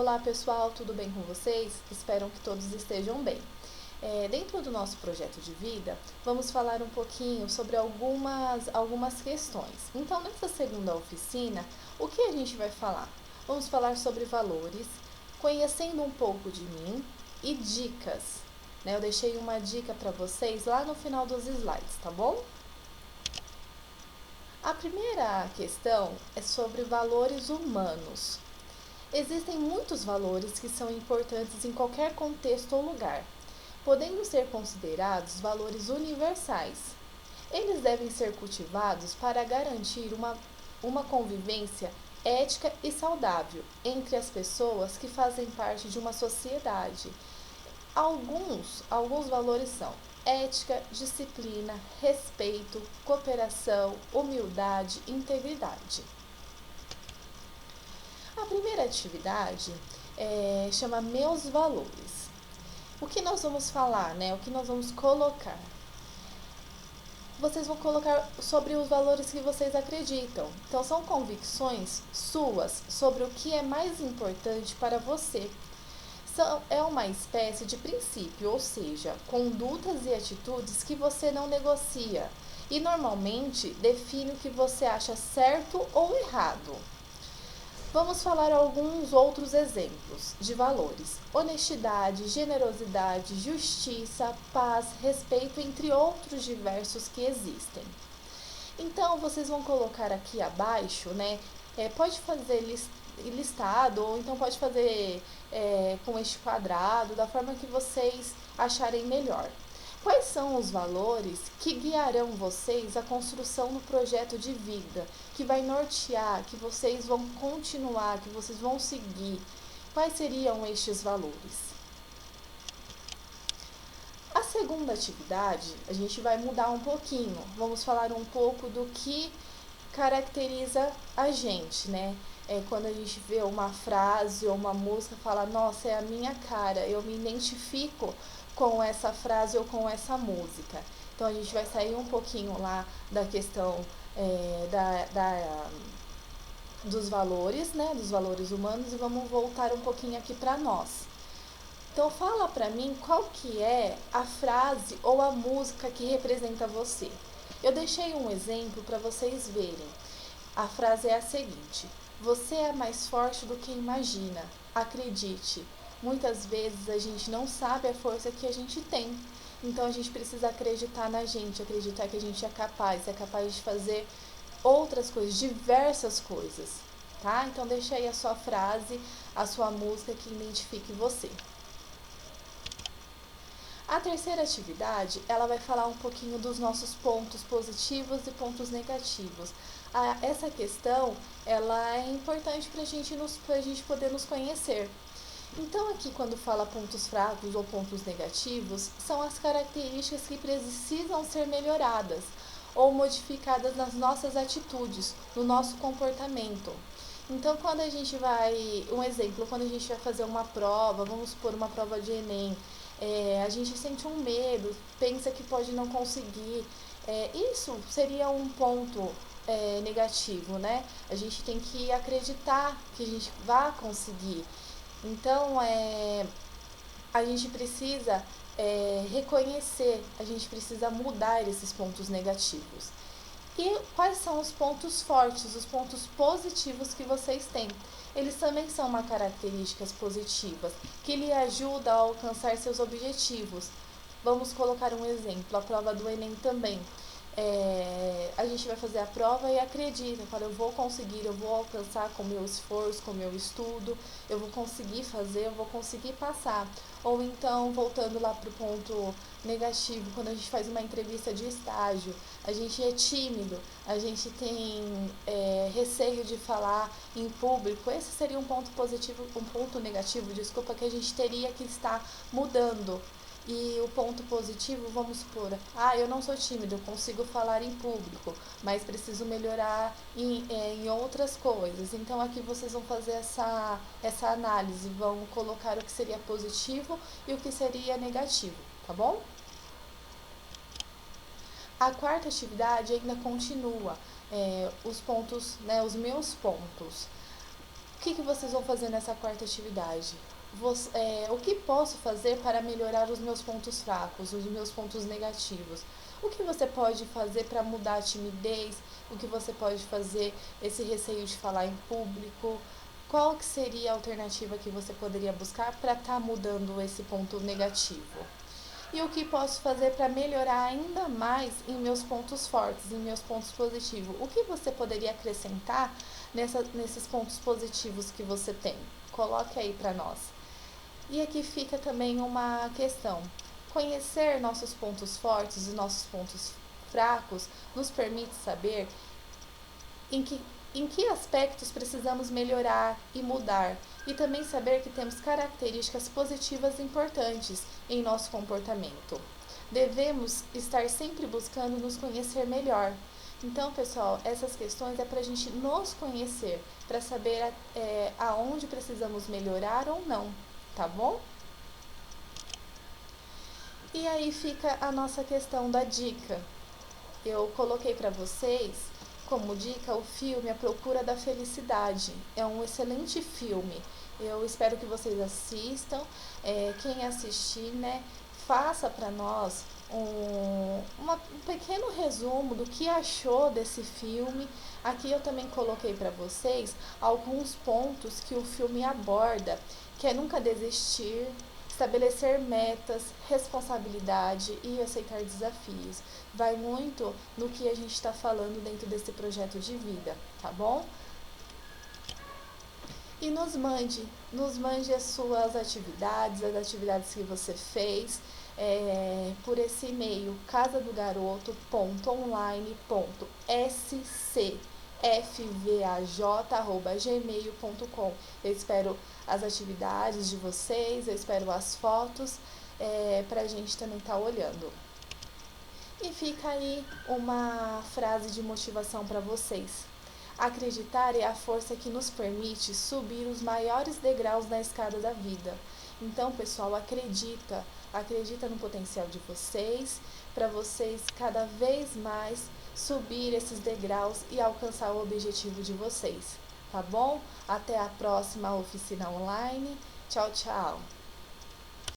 Olá pessoal, tudo bem com vocês? Espero que todos estejam bem. Dentro do nosso projeto de vida, vamos falar um pouquinho sobre algumas questões. Então, nessa segunda oficina, o que a gente vai falar? Vamos falar sobre valores, conhecendo um pouco de mim e dicas. Eu deixei uma dica para vocês lá no final dos slides, tá bom? A primeira questão é sobre valores humanos. Existem muitos valores que são importantes em qualquer contexto ou lugar, podendo ser considerados valores universais. Eles devem ser cultivados para garantir uma convivência ética e saudável entre as pessoas que fazem parte de uma sociedade. Alguns valores são ética, disciplina, respeito, cooperação, humildade e integridade. A primeira atividade chama Meus Valores. O que nós vamos falar, O que nós vamos colocar? Vocês vão colocar sobre os valores que vocês acreditam. Então, são convicções suas sobre o que é mais importante para você. É uma espécie de princípio, ou seja, condutas e atitudes que você não negocia e normalmente define o que você acha certo ou errado. Vamos falar alguns outros exemplos de valores: honestidade, generosidade, justiça, paz, respeito, entre outros diversos que existem. Então, vocês vão colocar aqui abaixo, pode fazer listado, ou então pode fazer com este quadrado, da forma que vocês acharem melhor. Quais são os valores que guiarão vocês à construção do projeto de vida, que vai nortear, que vocês vão continuar, que vocês vão seguir? Quais seriam estes valores? A segunda atividade, a gente vai mudar um pouquinho. Vamos falar um pouco do que caracteriza a gente, quando a gente vê uma frase ou uma música, fala, nossa, é a minha cara, eu me identifico com essa frase ou com essa música. Então, a gente vai sair um pouquinho lá da questão dos valores, dos valores humanos, e vamos voltar um pouquinho aqui para nós. Então, fala para mim qual que é a frase ou a música que representa você. Eu deixei um exemplo para vocês verem. A frase é a seguinte: você é mais forte do que imagina. Acredite. Muitas vezes a gente não sabe a força que a gente tem. Então a gente precisa acreditar na gente, acreditar que a gente é capaz de fazer outras coisas, diversas coisas, tá? Então deixa aí a sua frase, a sua música que identifique você. A terceira atividade, ela vai falar um pouquinho dos nossos pontos positivos e pontos negativos. Essa questão, ela é importante para a gente poder nos conhecer. Então, aqui quando fala pontos fracos ou pontos negativos, são as características que precisam ser melhoradas ou modificadas nas nossas atitudes, no nosso comportamento. Então, quando a gente vai, um exemplo, quando a gente vai fazer uma prova, vamos supor uma prova de Enem, a gente sente um medo, pensa que pode não conseguir. Isso seria um ponto negativo, A gente tem que acreditar que a gente vai conseguir. Então, a gente precisa reconhecer, a gente precisa mudar esses pontos negativos. E quais são os pontos fortes, os pontos positivos que vocês têm? Eles também são uma características positivas, que lhe ajudam a alcançar seus objetivos. Vamos colocar um exemplo, a prova do Enem também. A gente vai fazer a prova e acredita, fala, eu vou conseguir, eu vou alcançar com meu esforço, com meu estudo, eu vou conseguir fazer, eu vou conseguir passar. Ou então, voltando lá para o ponto negativo, quando a gente faz uma entrevista de estágio, a gente é tímido, a gente tem receio de falar em público. Esse seria um ponto positivo, um ponto negativo, desculpa, que a gente teria que estar mudando. E o ponto positivo, vamos supor, eu não sou tímido, eu consigo falar em público, mas preciso melhorar em outras coisas. Então, aqui vocês vão fazer essa análise, vão colocar o que seria positivo e o que seria negativo, tá bom? A quarta atividade ainda continua, os pontos, os meus pontos. que vocês vão fazer nessa quarta atividade? O que posso fazer para melhorar os meus pontos fracos, os meus pontos negativos? O que você pode fazer para mudar a timidez? O que você pode fazer esse receio de falar em público? Qual que seria a alternativa que você poderia buscar para estar mudando esse ponto negativo? E o que posso fazer para melhorar ainda mais em meus pontos fortes, em meus pontos positivos? O que você poderia acrescentar nesses pontos positivos que você tem? Coloque aí para nós. E aqui fica também uma questão. Conhecer nossos pontos fortes e nossos pontos fracos nos permite saber em que aspectos precisamos melhorar e mudar, e também saber que temos características positivas importantes em nosso comportamento. Devemos estar sempre buscando nos conhecer melhor. Então, pessoal, essas questões é para a gente nos conhecer, para saber aonde precisamos melhorar ou não, tá bom? E aí fica a nossa questão da dica. Eu coloquei para vocês como dica o filme A Procura da Felicidade. É um excelente filme. Eu espero que vocês assistam. Quem assistir, né, faça para nós um pequeno resumo do que achou desse filme. Aqui eu também coloquei para vocês alguns pontos que o filme aborda, que é nunca desistir, estabelecer metas, responsabilidade e aceitar desafios. Vai muito no que a gente está falando dentro desse projeto de vida, tá bom? E nos mande as suas atividades, as atividades que você fez, por esse e-mail casadogaroto.online.sc.fvaj@gmail.com. Eu espero as atividades de vocês, eu espero as fotos, para a gente também estar olhando. E fica aí uma frase de motivação para vocês. Acreditar é a força que nos permite subir os maiores degraus na escada da vida. Então, pessoal, acredita no potencial de vocês, para vocês cada vez mais subir esses degraus e alcançar o objetivo de vocês, tá bom? Até a próxima oficina online. Tchau, tchau!